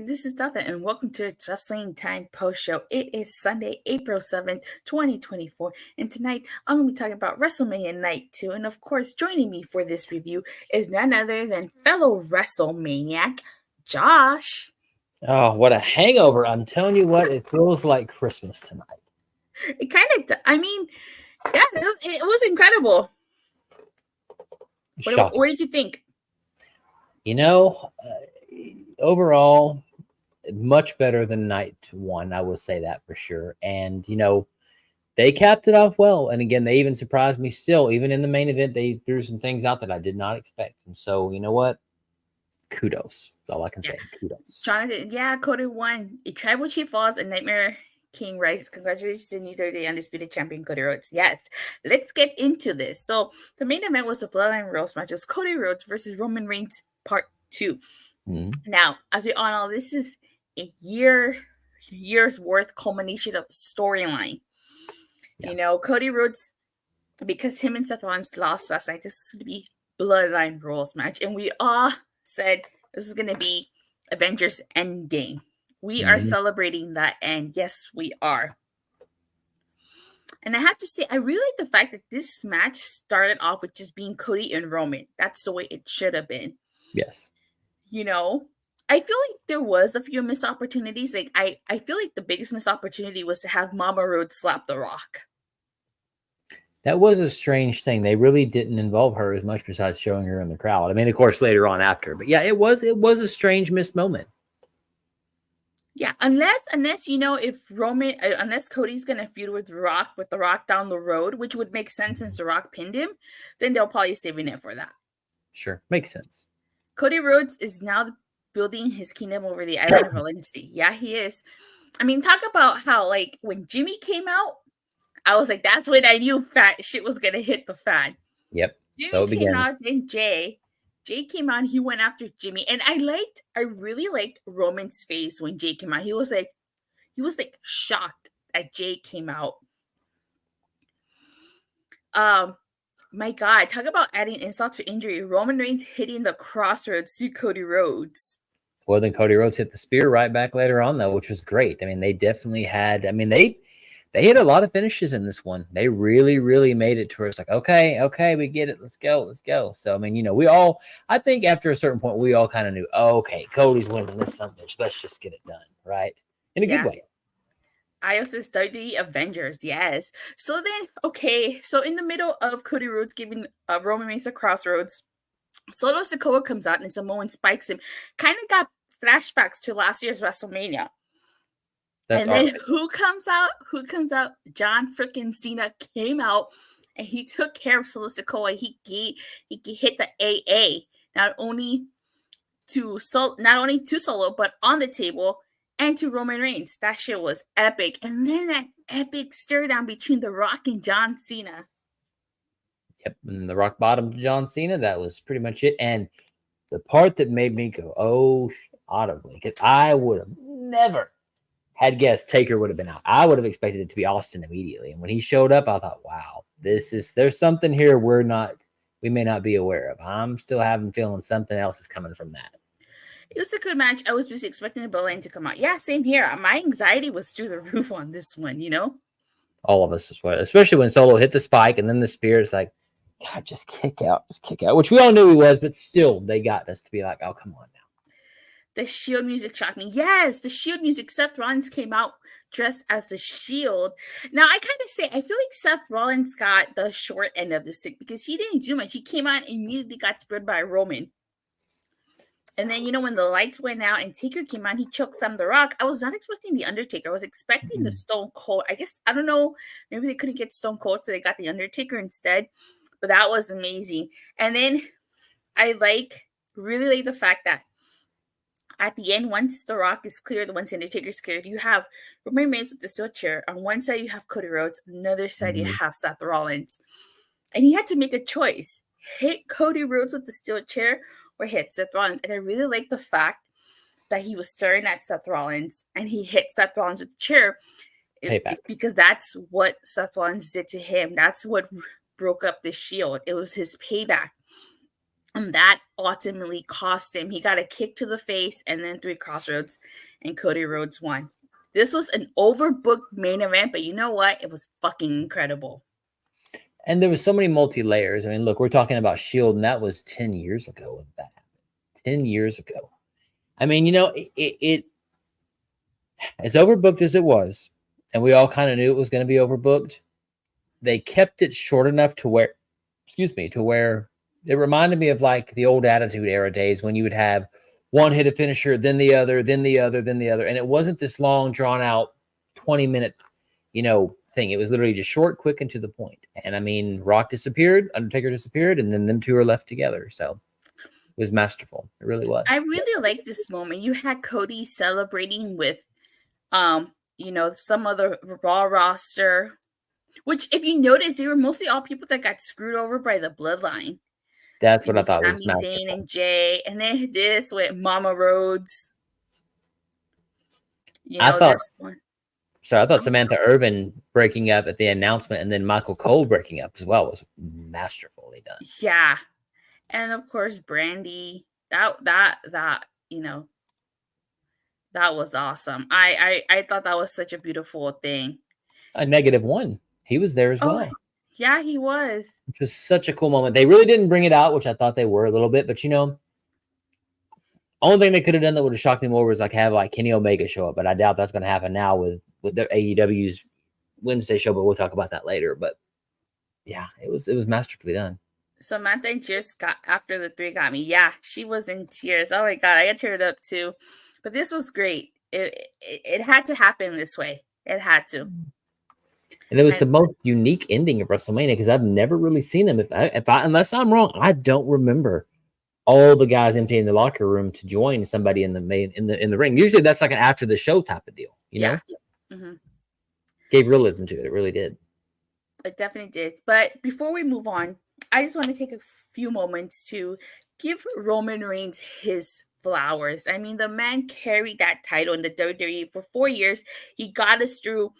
This is Seth, and welcome to the Wrestling Time Post Show. It is Sunday, April 7th, 2024, and tonight I'm going to be talking about WrestleMania Night II, and of course, joining me for this review is none other than fellow WrestleManiac, Josh. Oh, what a hangover. I'm telling you what, it feels like Christmas tonight. It kind of, yeah, it was incredible. What did you think? You know, overall, much better than night one. I will say that for sure. And, you know, they capped it off well. And again, they even surprised me still. Even in the main event, they threw some things out that I did not expect. And so, you know what? Kudos. That's all I can say. Kudos. Jonathan, Cody won. A Tribal Chief falls and Nightmare King rises. Congratulations to New Day Undisputed Champion Cody Rhodes. Yes, let's get into this. So the main event was the Bloodline Rhodes match. It was Cody Rhodes versus Roman Reigns Part 2. Mm-hmm. Now, as we all know, this is a year's worth culmination of storyline. Yeah. You know, Cody Rhodes, because him and Seth Rollins lost last night, this is going to be Bloodline Rules match. And we all said this is going to be Avengers Endgame. We are celebrating that end. Yes, we are. And I have to say, I really like the fact that this match started off with just being Cody and Roman. That's the way it should have been. Yes. You know, I feel like there was a few missed opportunities. Like I feel like the biggest missed opportunity was to have Mama Rhodes slap The Rock. That was a strange thing. They really didn't involve her as much besides showing her in the crowd. I mean, of course, later on after. But yeah, it was a strange missed moment. Yeah, unless you know, unless Cody's gonna feud with The Rock down the road, which would make sense since The Rock pinned him, then they'll probably saving it for that. Sure, makes sense. Cody Rhodes is now building his kingdom over the island of Valencia. Yeah, he is. I mean, talk about how, like, when Jimmy came out, I was like, that's when I knew fat shit was going to hit the fan. Yep. Jimmy came out, then Jay came out, he went after Jimmy. And I really liked Roman's face when Jay came out. He was like shocked that Jay came out. My God, talk about adding insult to injury. Roman Reigns hitting the crossroads to Cody Rhodes. Well, then Cody Rhodes hit the spear right back later on, though, which was great. I mean, they definitely had, they hit a lot of finishes in this one. They really, really made it to where it's like, okay, we get it. Let's go. So, I mean, you know, I think after a certain point, we all kind of knew, okay, Cody's winning this son of a bitch. Let's just get it done, right? In a good way. I also studied Avengers, yes. So then, so in the middle of Cody Rhodes giving Roman Reigns a crossroads, Solo Sikoa comes out and Samoan spikes him. Kind of got flashbacks to last year's WrestleMania. Then who comes out? John freaking Cena came out and he took care of Solo Sikoa. He hit the AA not only to Solo, but on the table. And to Roman Reigns. That shit was epic. And then that epic stare down between The Rock and John Cena. Yep. And The Rock bottomed John Cena. That was pretty much it. And the part that made me go, oh, audibly, because I would have never had guessed Taker would have been out. I would have expected it to be Austin immediately. And when he showed up, I thought, wow, there's something here we may not be aware of. I'm still feeling something else is coming from that. It was a good match. I was just expecting the Bloodline to come out. Yeah, same here. My anxiety was through the roof on this one, you know? All of us as well, especially when Solo hit the spike and then the spear. It's like, God, just kick out, which we all knew he was, but still they got us to be like, oh, come on now. The Shield music shocked me. Yes, the Shield music. Seth Rollins came out dressed as the Shield. Now, I kind of say, I feel like Seth Rollins got the short end of the stick because he didn't do much. He came out and immediately got speared by Roman. And then, you know, when the lights went out and Taker came on, he choked The Rock. I was not expecting The Undertaker. I was expecting the Stone Cold. I guess, I don't know, maybe they couldn't get Stone Cold, so they got The Undertaker instead. But that was amazing. And then I really like the fact that At the end, once The Rock is cleared, once Undertaker is cleared, you have Roman Reigns with the steel chair. On one side, you have Cody Rhodes. Another side, you have Seth Rollins. And he had to make a choice. Hit Cody Rhodes with the steel chair or hit Seth Rollins. And I really like the fact that he was staring at Seth Rollins and he hit Seth Rollins with the chair because that's what Seth Rollins did to him. That's what broke up the Shield. It was his payback. And that ultimately cost him. He got a kick to the face and then 3 crossroads, and Cody Rhodes won. This was an overbooked main event, but you know what? It was fucking incredible. And there was so many multi-layers. I mean, look, we're talking about Shield, and that was 10 years ago when that happened. 10 years ago. I mean, you know, it as overbooked as it was, and we all kind of knew it was going to be overbooked, they kept it short enough to where, to where it reminded me of like the old Attitude Era days when you would have one hit a finisher, then the other, then the other, then the other. And it wasn't this long, drawn out 20-minute, thing. It was literally just short, quick, and to the point. And I mean, Rock disappeared, Undertaker disappeared, and then them two are left together. So it was masterful. It really was. I really like this moment. You had Cody celebrating with, some other Raw roster, which if you notice, they were mostly all people that got screwed over by the Bloodline. That's what I thought was masterful. Sami Zayn and Jay, and then this with Mama Rhodes. I thought Samantha Irvin breaking up at the announcement and then Michael Cole breaking up as well was masterfully done. Yeah. And of course, Brandy, that was awesome. I thought that was such a beautiful thing. A -1. He was there as well. Yeah, he was. Which was such a cool moment. They really didn't bring it out, which I thought they were a little bit, but only thing they could have done that would have shocked me more was have Kenny Omega show up, but I doubt that's going to happen now with the AEW's Wednesday show, but we'll talk about that later. But yeah, it was masterfully done. Samantha in tears after the 3 got me. Yeah, she was in tears. Oh my God, I got teared up too. But this was great. It had to happen this way. It had to. And it was the most unique ending of WrestleMania because I've never really seen them. Unless I'm wrong, I don't remember all the guys emptying the locker room to join somebody in the ring. Usually that's like an after the show type of deal, know? Mm-hmm. Gave realism to it. It really did. It definitely did. But before we move on, I just want to take a few moments to give Roman Reigns his flowers. I mean, the man carried that title in the WWE for 4 years. He got us through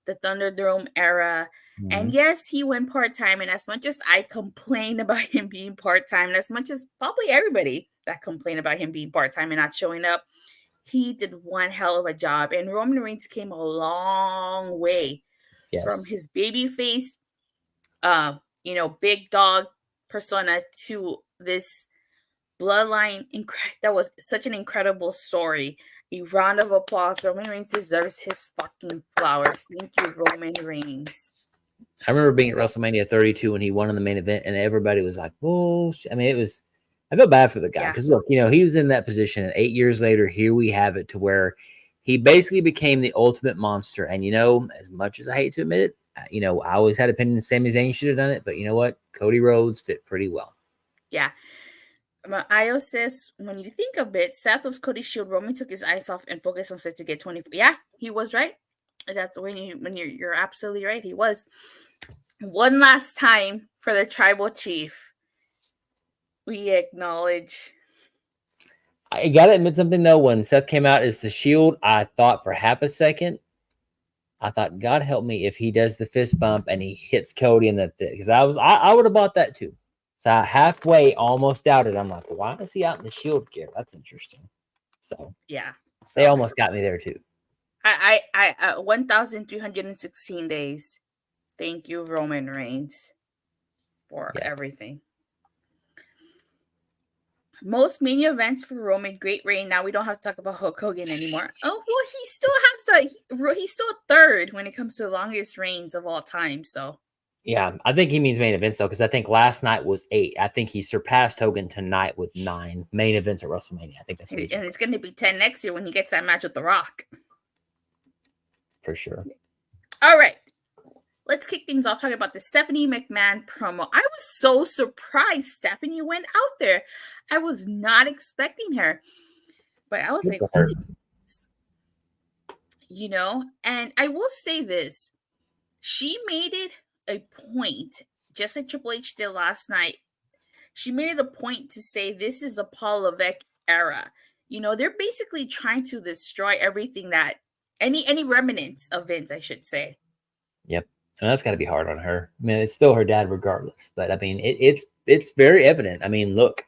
the Thunderdome era. Mm-hmm. And yes, he went part-time. And as much as I complain about him being part-time, and as much as probably everybody that complained about him being part-time and not showing up, he did one hell of a job. And Roman Reigns came a long way from his babyface, big dog persona to this bloodline. That was such an incredible story. A round of applause. Roman Reigns deserves his fucking flowers. Thank you, Roman Reigns. I remember being at WrestleMania 32 when he won in the main event, and everybody was like, "Oh!" I mean, I feel bad for the guy because look, he was in that position, and 8 years later, here we have it to where he basically became the ultimate monster. And as much as I hate to admit it, I always had opinions Sami Zayn should have done it, but you know what? Cody Rhodes fit pretty well. Yeah. Io says, when you think of it, Seth was Cody's shield. Roman took his eyes off and focused on Seth to get 20. Yeah, he was right. That's when you're absolutely right. He was. One last time for the tribal chief. We acknowledge. I gotta admit something though. When Seth came out as the Shield, I thought for half a second, God help me if he does the fist bump and he hits Cody in the because I would have bought that too. So I halfway almost doubted. I'm like, why is he out in the Shield gear? That's interesting. So yeah, they almost got me there too. I 1,316 days. Thank you, Roman Reigns, for everything. Most Mania events for Roman, great reign. Now we don't have to talk about Hulk Hogan anymore. Oh well, he's still third when it comes to longest reigns of all time. So yeah, I think he means main events though, because I think last night was 8. I think he surpassed Hogan tonight with 9 main events at WrestleMania. I think that's what and it's going to be 10 next year when he gets that match with The Rock. For sure. All right. Let's kick things off talking about the Stephanie McMahon promo. I was so surprised Stephanie went out there. I was not expecting her. But I was Good like, for her. holy, you know, and I will say this. She made it a point, just like Triple H did last night. She made it a point to say this is a Paul Levesque era. You know, they're basically trying to destroy everything that any remnants of Vince, I should say. Yep. And that's got to be hard on her. I mean, it's still her dad regardless. But I mean, it's very evident. I mean, look,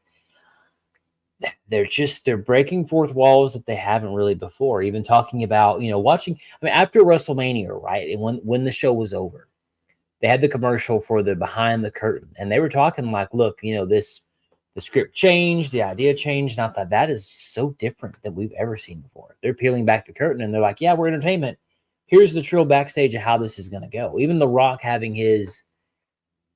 they're breaking fourth walls that they haven't really before. Even talking about, watching. I mean, after WrestleMania, right? And when the show was over, they had the commercial for the behind the curtain, and they were talking like, look, the script changed, the idea changed. Not that is so different than we've ever seen before. They're peeling back the curtain, and they're like, yeah, we're entertainment. Here's the true backstage of how this is going to go. Even The Rock having his,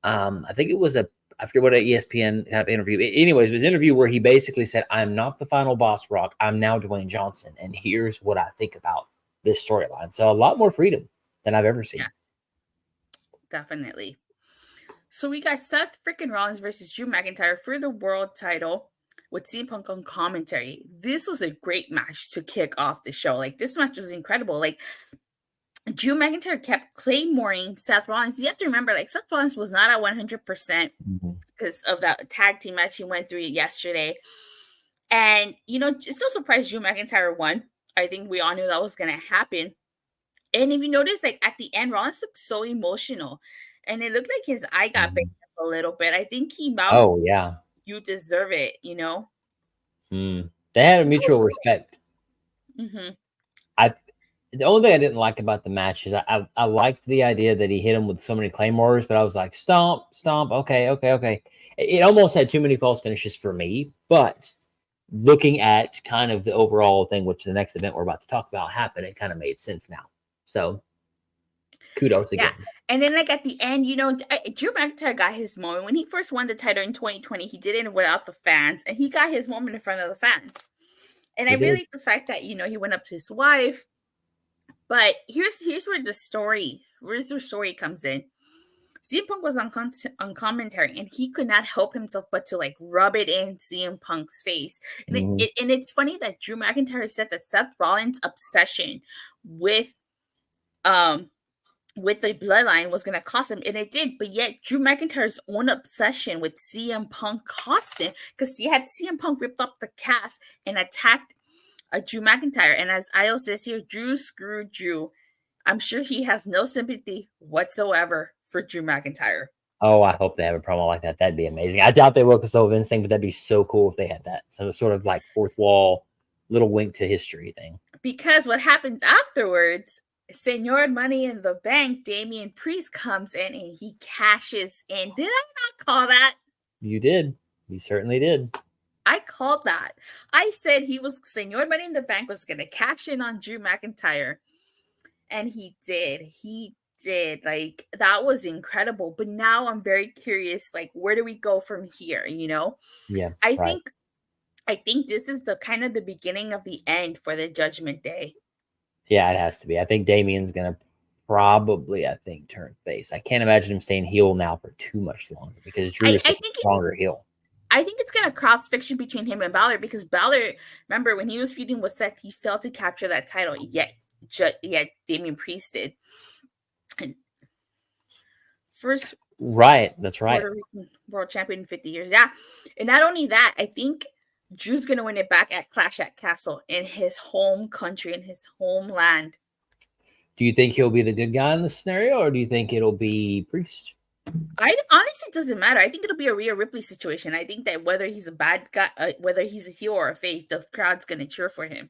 I think it was I forget what an ESPN kind of interview. Anyways, it was an interview where he basically said, I'm not the final boss, Rock. I'm now Dwayne Johnson. And here's what I think about this storyline. So a lot more freedom than I've ever seen. Yeah, definitely. So we got Seth freaking Rollins versus Drew McIntyre for the world title with CM Punk on commentary. This was a great match to kick off the show. Like, this match was incredible. Like, Drew McIntyre kept claymoring Seth Rollins. You have to remember, like, Seth Rollins was not at 100% because of that tag team match he went through yesterday. And, it's no surprise Drew McIntyre won. I think we all knew that was going to happen. And if you notice, like, at the end, Rollins looked so emotional. And it looked like his eye got banged up a little bit. I think he mouthed, Oh, yeah. you deserve it, They had a mutual respect. Mm-hmm. The only thing I didn't like about the match is I liked the idea that he hit him with so many claymores, but I was like, stomp, stomp, okay. It almost had too many false finishes for me, but looking at kind of the overall thing, which the next event we're about to talk about happened, it kind of made sense now. So kudos again. Yeah. And then, like, at the end, Drew McIntyre got his moment. When he first won the title in 2020, he did it without the fans, and he got his moment in front of the fans. And I really like the fact that, he went up to his wife. But here's where the story comes in. CM Punk was on commentary, and he could not help himself but to, like, rub it in CM Punk's face. And, and it's funny that Drew McIntyre said that Seth Rollins' obsession with the Bloodline was going to cost him, and it did. But yet Drew McIntyre's own obsession with CM Punk cost him, because he had CM Punk ripped up the cast and attacked Drew McIntyre. And as Io says here, Drew screwed Drew. I'm sure he has no sympathy whatsoever for Drew McIntyre. Oh, I hope they have a promo like that. That'd be amazing. I doubt they will because of Vince thing, but that'd be so cool if they had that. So sort of like fourth wall, little wink to history thing. Because what happens afterwards, Senor Money in the Bank, Damian Priest comes in and he cashes in. Did I not call that? You did. You certainly did. I called that. I said Senor Money in the Bank was going to cash in on Drew McIntyre. And he did. He did. Like, that was incredible. But now I'm very curious, like, where do we go from here? Yeah. I think this is the kind of the beginning of the end for the Judgment Day. Yeah, it has to be. I think Damian's going to probably, turn face. I can't imagine him staying heel now for too much longer because Drew is a stronger heel. I think it's going to cross fiction between him and Balor, because Balor, remember, when he was feuding with Seth, he failed to capture that title, yet Damian Priest did. And first, right, that's right, Puerto Rican world champion in 50 years. Yeah. And not only that, I think Drew's going to win it back at Clash at Castle in his home country, in his homeland. Do you think he'll be the good guy in this scenario, or do you think it'll be Priest? I honestly, it doesn't matter. I think it'll be a Rhea Ripley situation. I think that whether he's a bad guy, whether he's a heel or a face, the crowd's going to cheer for him.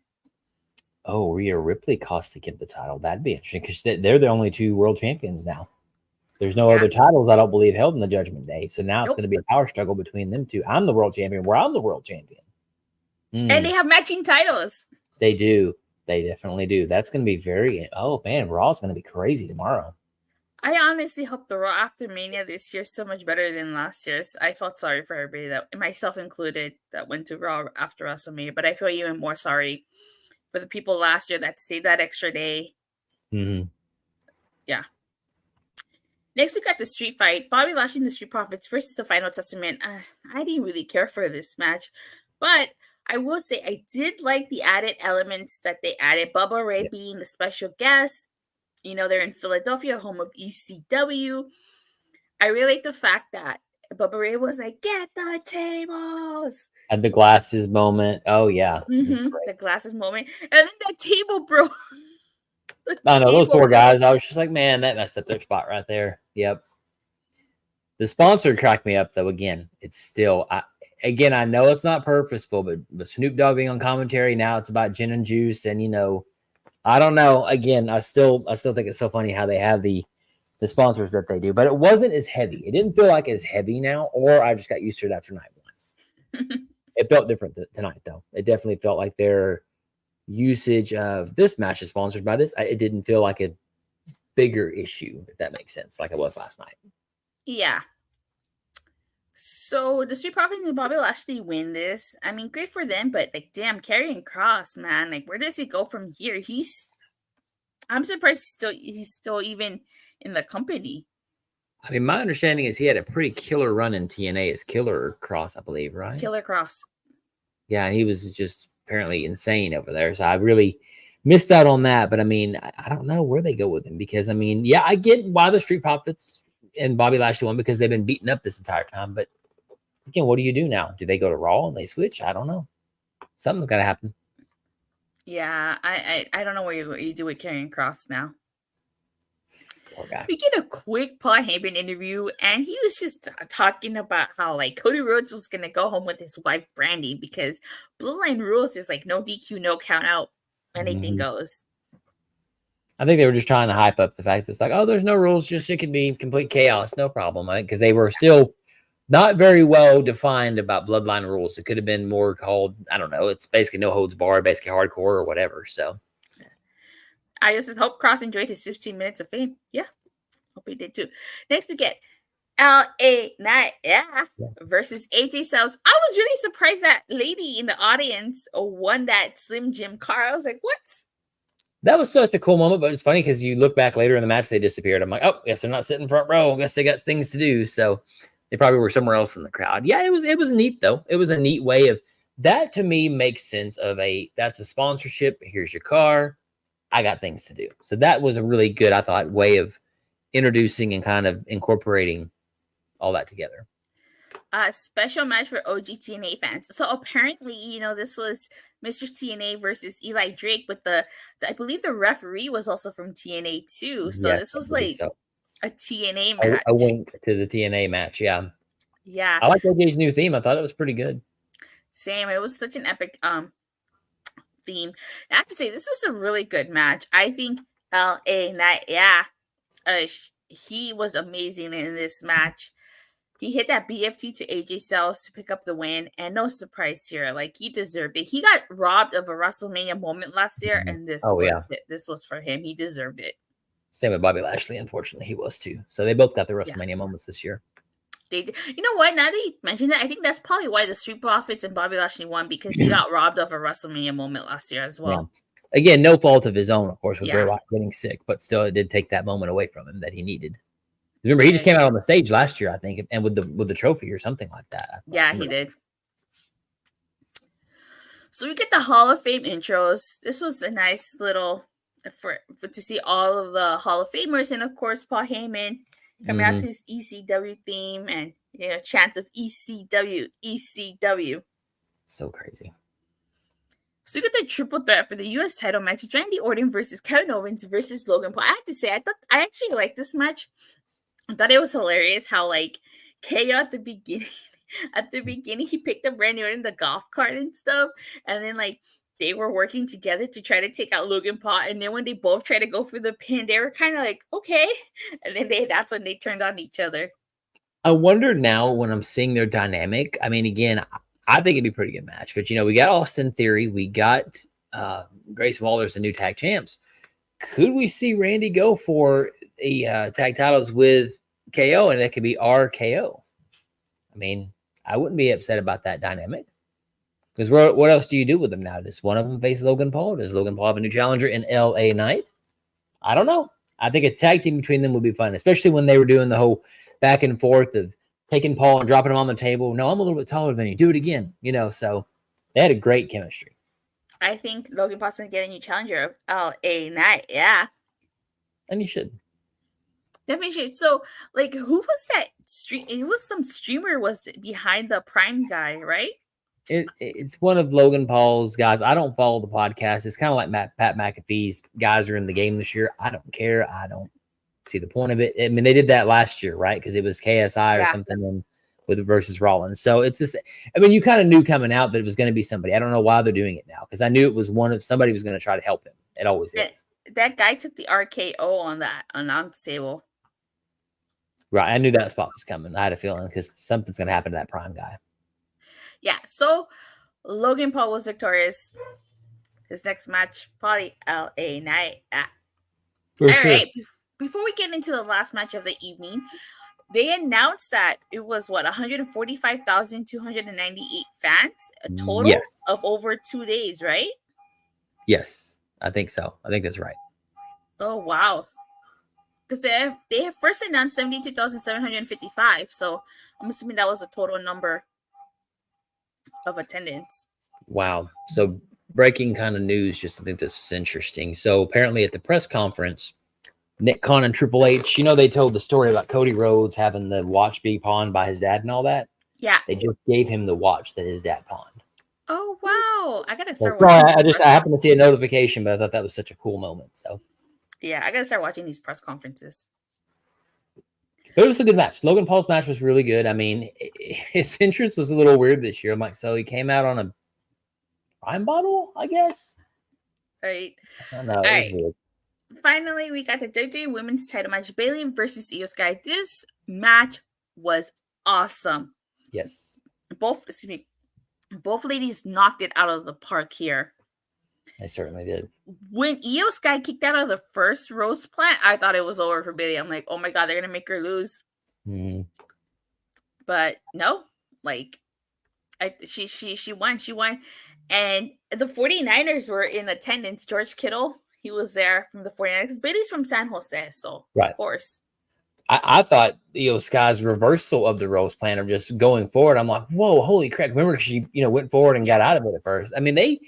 Oh, Rhea Ripley costs to give the title. That'd be interesting because they're the only two world champions now. There's no other titles, I don't believe, held in the Judgment Day. So now it's going to be a power struggle between them two. I'm the world champion, where I'm the world champion. And they have matching titles. They do. They definitely do. That's going to be oh man, Raw's going to be crazy tomorrow. I honestly hope the Raw after Mania this year is so much better than last year's. I felt sorry for everybody, that myself included, that went to Raw after WrestleMania, but I feel even more sorry for the people last year that stayed that extra day. Mm-hmm. Yeah. Next, we got the street fight. Bobby Lashley and the Street Profits versus the Final Testament. I didn't really care for this match, but I will say I did like the added elements that they added. Bubba Ray being the special guest. They're in Philadelphia, home of ECW. I really like the fact that Bubba Ray was like, "Get the tables." Had the glasses moment. Oh yeah, The glasses moment, and then that table broke. I know those poor guys. I was just like, man, that messed up their spot right there. Yep. The sponsor cracked me up though. Again, it's still. I know it's not purposeful, but Snoop Dogg being on commentary now, it's about gin and juice, and I don't know. Again, I still think it's so funny how they have the sponsors that they do, but it wasn't as heavy. It didn't feel like as heavy now, or I just got used to it after night one. It felt different tonight, though. It definitely felt like their usage of this match is sponsored by this. It didn't feel like a bigger issue, if that makes sense, like it was last night. Yeah. So the Street Profits and Bobby Lashley win this. I mean, great for them, but like, damn, Karrion Kross, man, like, where does he go from here? I'm surprised he's still even in the company. I mean, my understanding is he had a pretty killer run in TNA as Killer Kross, I believe, right? Killer Kross. Yeah, and he was just apparently insane over there. So I really missed out on that. But I mean, I don't know where they go with him because I mean, yeah, I get why the Street Profits and Bobby Lashley won because they've been beaten up this entire time. But again, what do you do now? Do they go to Raw and they switch? I don't know. Something's got to happen. Yeah, I don't know what you do with Karrion Kross now. Poor guy. We get a quick Paul Heyman interview, and he was just talking about how like Cody Rhodes was gonna go home with his wife Brandy because Bloodline rules is like no DQ, no count out, anything goes. I think they were just trying to hype up the fact that it's like, oh, there's no rules, just it could be complete chaos, no problem. I think because they were still not very well defined about Bloodline rules. It could have been more called, I don't know. It's basically no holds barred, basically hardcore or whatever. So. I just hope Cross enjoyed his 15 minutes of fame. Yeah, hope he did too. Next, we get LA Knight versus AJ Styles. I was really surprised that lady in the audience won that Slim Jim car. I was like, what? That was such a cool moment, but it's funny because you look back later in the match, they disappeared. I'm like, oh, guess they're not sitting front row. I guess they got things to do. So they probably were somewhere else in the crowd. Yeah, it was neat though. It was a neat way of that to me makes sense of that's a sponsorship. Here's your car. I got things to do. So that was a really good, I thought, way of introducing and kind of incorporating all that together. A special match for OG TNA fans. So apparently, this was Mr. TNA versus Eli Drake, but I believe the referee was also from TNA too. So yes, this was like a TNA match. A wink to the TNA match, yeah. Yeah. I like OJ's new theme. I thought it was pretty good. Same. It was such an epic theme. I have to say, this was a really good match. I think LA Knight, he was amazing in this match. He hit that BFT to AJ Styles to pick up the win, and no surprise here. Like, he deserved it. He got robbed of a WrestleMania moment last year, and this was for him. He deserved it. Same with Bobby Lashley, unfortunately. He was too. So they both got the WrestleMania moments this year. You know what? Now that you mentioned that, I think that's probably why the Street Profits and Bobby Lashley won, because he got robbed of a WrestleMania moment last year as well. Yeah. Again, no fault of his own, of course, with Bray Wyatt getting sick, but still, it did take that moment away from him that he needed. Remember, he just came out on the stage last year, I think, and with the trophy or something like that. Yeah, he did. So we get the Hall of Fame intros. This was a nice little for to see all of the Hall of Famers, and of course, Paul Heyman coming out to his ECW theme and chants of ECW, ECW. So crazy. So we get the triple threat for the U.S. title match. It's Randy Orton versus Kevin Owens versus Logan Paul. I have to say, I actually liked this match. I thought it was hilarious how like KO at the beginning, he picked up Randy Orton in the golf cart and stuff, and then like they were working together to try to take out Logan Paul, and then when they both tried to go for the pin, they were kind of like, okay, and then that's when they turned on each other. I wonder now when I'm seeing their dynamic. I mean, again, I think it'd be a pretty good match, but we got Austin Theory, we got Grayson Waller as the new tag champs. Could we see Randy go for a tag titles with KO, and it could be RKO? I mean, I wouldn't be upset about that dynamic. Because what else do you do with them now? Does one of them face Logan Paul? Does Logan Paul have a new challenger in LA Knight? I don't know. I think a tag team between them would be fun, especially when they were doing the whole back and forth of taking Paul and dropping him on the table. No, I'm a little bit taller than you. Do it again. So They had a great chemistry. I think Logan Paul's gonna get a new challenger of LA Knight. Yeah. And you should. Definitely should. So, like, who was that stream? It was some streamer was behind the Prime guy, right? It's one of Logan Paul's guys. I don't follow the podcast. It's kind of like Pat McAfee's guys are in the game this year. I don't care. I don't see the point of it. I mean, they did that last year, right? Because it was KSI or something with versus Rollins. So it's this. I mean, you kind of knew coming out that it was going to be somebody. I don't know why they're doing it now because I knew it was one of somebody was going to try to help him. It always is. That guy took the RKO on that announce table. Right. I knew that spot was coming. I had a feeling because something's going to happen to that Prime guy. Yeah. So Logan Paul was victorious. His next match, probably LA Knight. All right. Before we get into the last match of the evening, they announced that it was 145,298 fans, a total of over 2 days, right? Yes, I think so. I think that's right. Oh wow. Because they have first announced 72,755. So I'm assuming that was a total number of attendance. Wow. So breaking kind of news, just I think this is interesting. So apparently at the press conference, Nick Khan and Triple H, they told the story about Cody Rhodes having the watch be pawned by his dad and all that. Yeah. They just gave him the watch that his dad pawned. Oh wow. I gotta start watching. I happened to see a notification, but I thought that was such a cool moment. So yeah, I gotta start watching these press conferences. But it was a good match. Logan Paul's match was really good. I mean, his entrance was a little weird this year. I'm like, so he came out on a Prime bottle, I guess. Right. I don't know. All right. Weird. Finally, we got the WWE Women's Title match: Bayley versus Io Sky. This match was awesome. Yes. Both ladies knocked it out of the park here. They certainly did. When Io Sky kicked out of the first Rose plant, I thought it was over for Bayley. I'm like, oh my God, they're going to make her lose. Mm-hmm. But no, like, she won. She won. And the 49ers were in attendance. George Kittle, he was there from the 49ers. Bayley's from San Jose, so of course. I thought Io Sky's reversal of the Rose plan of just going forward. I'm like, whoa, holy crap. Remember she, went forward and got out of it at first. I mean, they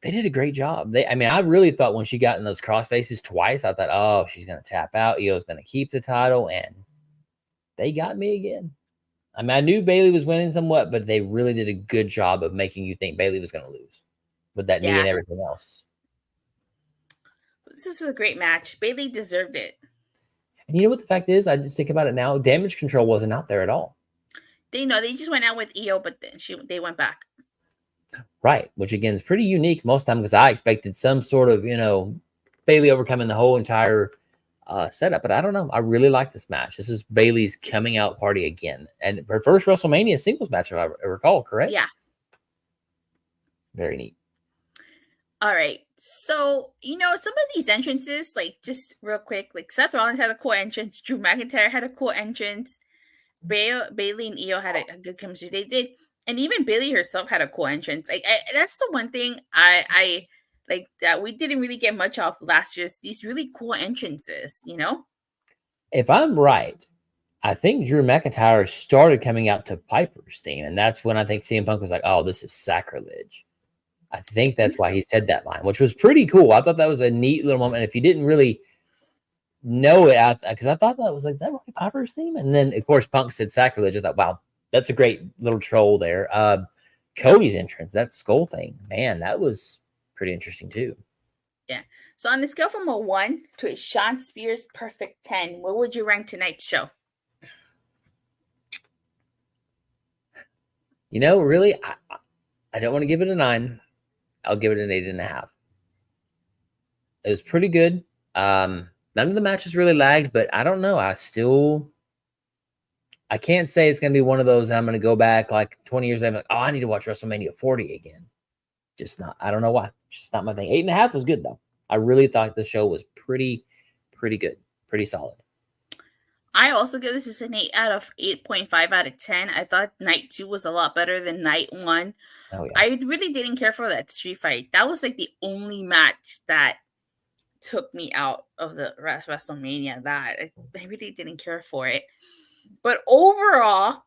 did a great job. I really thought when she got in those cross faces twice, I thought, oh, she's going to tap out. Io's going to keep the title. And they got me again. I mean, I knew Bayley was winning somewhat, but they really did a good job of making you think Bayley was going to lose with that knee and everything else. This is a great match. Bayley deserved it. And you know what the fact is? I just think about it now. Damage Control wasn't out there at all. They just went out with Io, but then they went back. Right, which again is pretty unique most of the time because I expected some sort of, Bayley overcoming the whole entire setup. But I don't know. I really like this match. This is Bayley's coming out party again. And her first WrestleMania singles match, if I recall, correct? Yeah. Very neat. All right. So, some of these entrances, like just real quick, like Seth Rollins had a cool entrance. Drew McIntyre had a cool entrance. Bayley and Io had a good chemistry. They did. And even Bayley herself had a cool entrance. Like that's the one thing I like that we didn't really get much of last year's. These really cool entrances, If I'm right, I think Drew McIntyre started coming out to Piper's theme, and that's when I think CM Punk was like, "Oh, this is sacrilege." I think that's why he said that line, which was pretty cool. I thought that was a neat little moment. And if you didn't really know it, because I thought that was like that Roddy Piper's theme, and then of course Punk said sacrilege. I thought, wow. That's a great little troll there. Cody's entrance, that skull thing, man, that was pretty interesting too. Yeah. So on the scale from a 1 to a Sean Spears perfect 10, what would you rank tonight's show? Really, I don't want to give it a 9. I'll give it an 8.5. It was pretty good. None of the matches really lagged, but I don't know. I can't say it's going to be one of those I'm going to go back like 20 years. I'm like, oh, I need to watch WrestleMania 40 again. Just not. I don't know why. It's just not my thing. 8.5 was good, though. I really thought the show was pretty good. Pretty solid. I also give this an 8 out of 8.5 out of 10. I thought night 2 was a lot better than night 1. Oh, yeah. I really didn't care for that street fight. That was like the only match that took me out of the WrestleMania. That I really didn't care for it. But overall,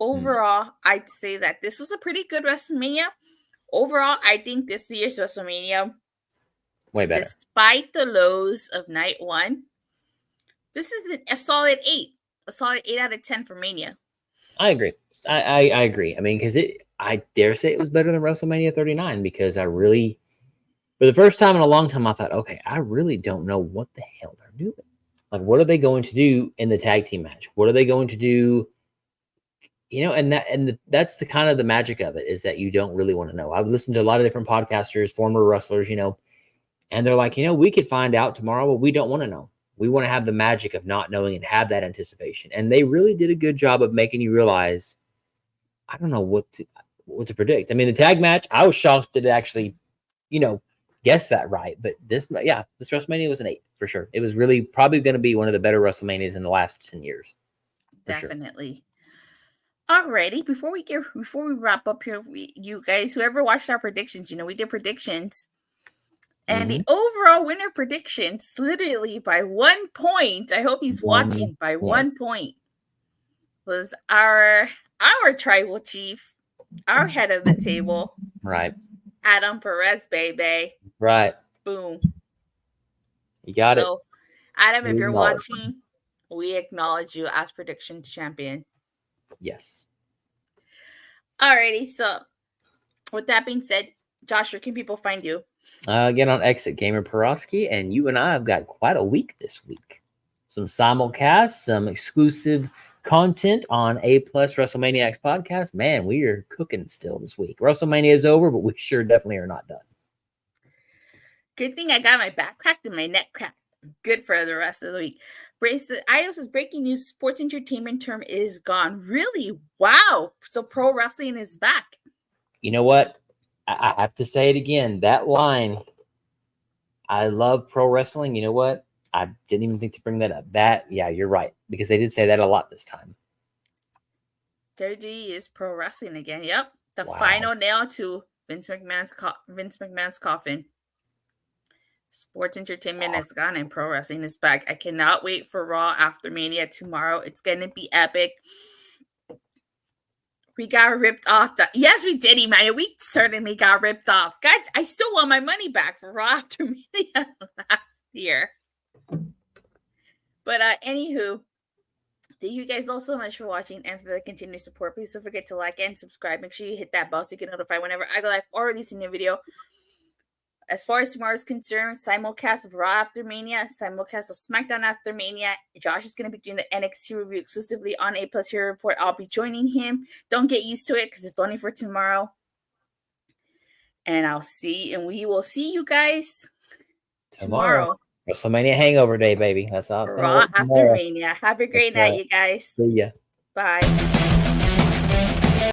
I'd say that this was a pretty good WrestleMania. overall, I think this year's WrestleMania, Way better. despite the lows of night one, this is a solid 8. A solid 8 out of 10 for Mania. I agree. I agree. I mean, because I dare say it was better than WrestleMania 39 because I really, for the first time in a long time, I thought, okay, I really don't know what the hell they're doing. Like, what are they going to do in the tag team match? What are they going to do? You know, and that's the kind of the magic of it, is that you don't really want to know. I've listened to a lot of different podcasters, former wrestlers, you know, and they're like, you know, we could find out tomorrow, but we don't want to know. We want to have the magic of not knowing and have that anticipation. And they really did a good job of making you realize, I don't know what to predict. I mean, the tag match, I was shocked that it actually, you know, guessed that right. But this WrestleMania was an 8 for sure. It was really probably going to be one of the better WrestleManias in the last 10 years. Definitely. Sure. Alrighty, before we wrap up here, you guys, whoever watched our predictions, you know, we did predictions. And the overall winner predictions, literally by 1 point, I hope he's watching, by 1 point, was our tribal chief, our head of the table. Right. Adam Perez, baby. Right. Boom. You got it. Adam, if you're watching, we acknowledge you as predictions champion. Yes. Alrighty, so with that being said, Josh, where can people find you? Again, on Exit Gamer Peroski, and you and I have got quite a week this week. Some simulcasts, some exclusive content on A+ WrestleManiacs podcast. Man, we are cooking still this week. WrestleMania is over, but we sure definitely are not done. Good thing I got my back cracked and my neck cracked. Good for the rest of the week. Ios's breaking news: sports entertainment term is gone. Really? Wow. So pro wrestling is back. You know what? I have to say it again. That line, I love pro wrestling. You know what? I didn't even think to bring that up. Yeah, you're right. Because they did say that a lot this time. WWE is pro wrestling again. Yep. The final nail to Vince McMahon's coffin. Sports entertainment is gone and pro wrestling is back. I cannot wait for Raw after Mania tomorrow. It's going to be epic. We got ripped off. Yes, we did, Emmanuel. We certainly got ripped off. Guys, I still want my money back for Raw after Mania last year. But anywho, thank you guys all so much for watching and for the continued support. Please don't forget to like and subscribe. Make sure you hit that bell so you get notified whenever I go live or release a new video. As far as tomorrow's concerned, simulcast of Raw after Mania, simulcast of SmackDown after Mania. Josh is going to be doing the NXT review exclusively on A+ Hero Report. I'll be joining him. Don't get used to it because it's only for tomorrow. And we will see you guys tomorrow. WrestleMania hangover day, baby. That's how it's going to Raw work after Mania. Have a great night, you guys. See ya. Bye.